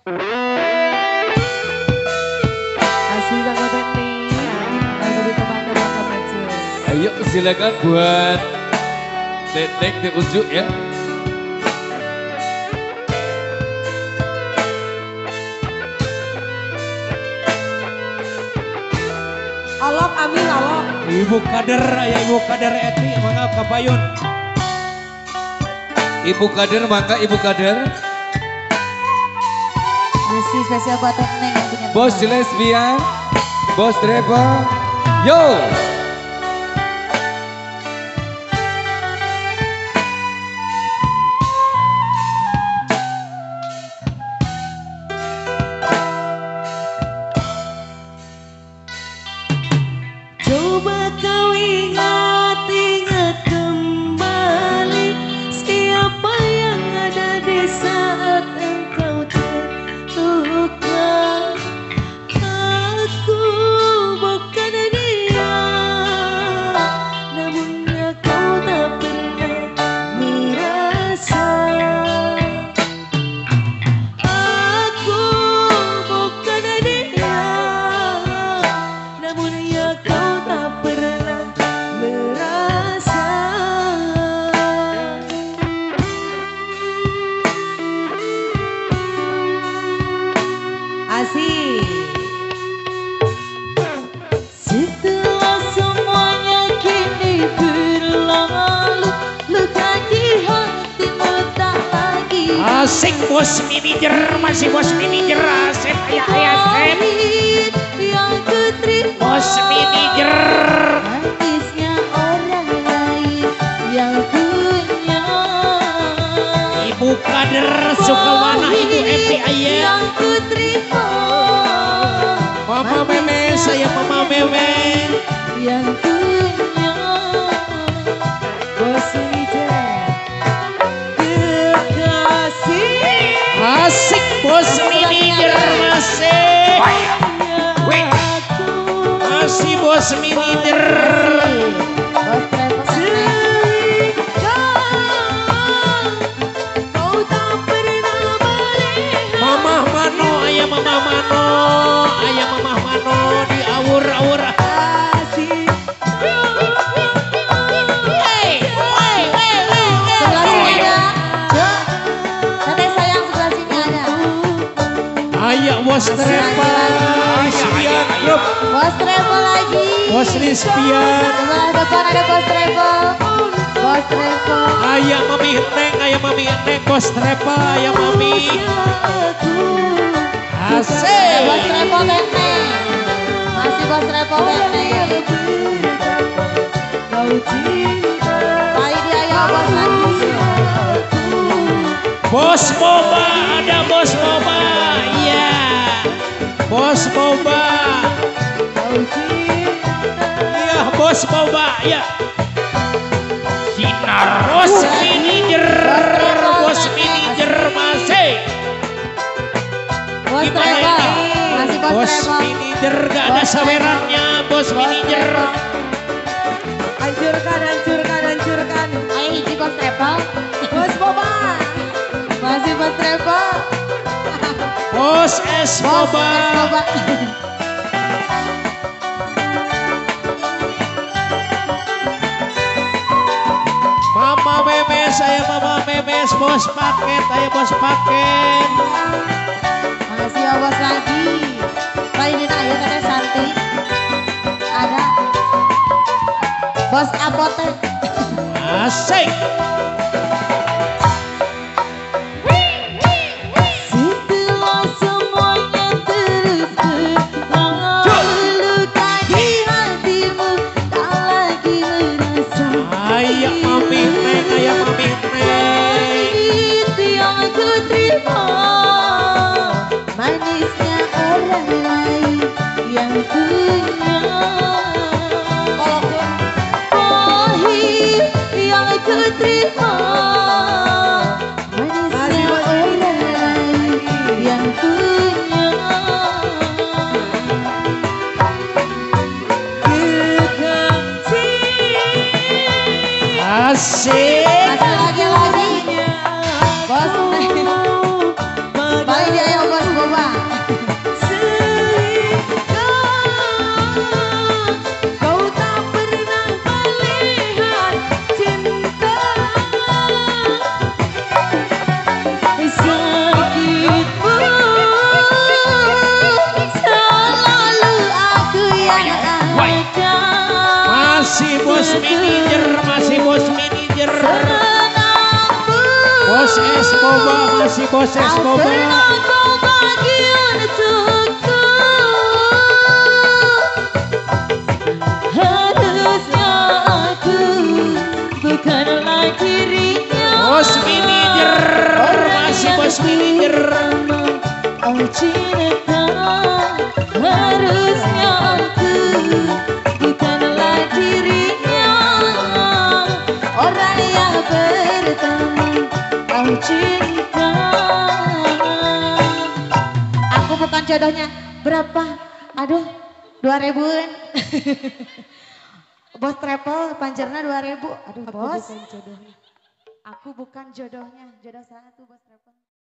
Asli Kang Teknik, lagu ditemankan makan aja. Ayo silakan buat Teknik diunjuk ya. Alok amin alok. Ibu kader, ya ibu kader Eti, mangga kapayun. Ibu kader, maka ibu kader. Rizky spesial buat Teknik yang punya Bos lesbian, bos driver, yo. Coba kau ingat kembali siapa yang ada di saat engkau terluka. Aku bukan dia, namunnya kau tak pernah merasa. Aku bukan dia, namunnya kau tak pernah merasa. Asik. Setelah semuanya kini berlalu, luka di hatimu tak lagi. Asik bos manajer, masih bos manajer, asep ya asep. Yang ku terima Bos manajer. manisnya orang lain yang punya. Ibu kader suka mana ibu Eti ayah. Yang ku terima Mama meme, saya mama meme. yang punya. Bos manajer kekasih. Asik bos manajer masih. Masih bos manajer. Bos Travel Teknik. Kau tak pernah melihat. Mama mano, ayah mama mano, ayah mama mano di awur-awur. Asik. Sebelah sini ada. Yuk. Teteh sayang sebelah sini ada. Ayah bos Travel, Rizpian Group, Bos Travel lagi. bos Rizpian. Sebelah depan ada Bos Travel. Bos Travel. Ayah mami Neng, bos Travel, ayah mami. Bos Asik. Travel Teknik. Masih Bos Travel Teknik. Kau cinta. Kali dia ya bos lagi. Bos Boba, ada bos Boba, iya. Bos Boba, Kau cinta. iya bos Boba, iya. Sinar bos manajer masih. Bos Gimana Travel. ini? Masih Bos Bos Travel. manajer gak ada sawerannya, bos manajer. Hancurkan, hancurkan, hancurkan. Ayo hiji Bos Travel. Bos Boba. Masih Bos Travel. Bos S Bos Boba. Boba. Mama memes, saya mama memes, bos paket, ayo bos paket. Masih ya bos lagi. Kali ini ayo Teteh Santi. Ada. Bos apotek. Asik. Setelah semuanya terus berlalu, luka di hatimu tak lagi merasa. Ayah mami neng, ayah mami neng. Itu yang ku terima manisnya orang lain yang punya. Pahit yang ku terima si Bos Escobar. Pernah kau bagi untukku, harusnya aku bukanlah dirinya. Bos manajer, masih bos manajer. Oh cinta, harusnya aku bukanlah dirinya. Orang yang pertama, oh cinta. Aku bukan jodohnya. Berapa? Aduh, 2000-an. Bos travel panjerna 2000. Aduh, bos. Bukan jodohnya. Aku bukan jodohnya. Jodoh satu bos travel.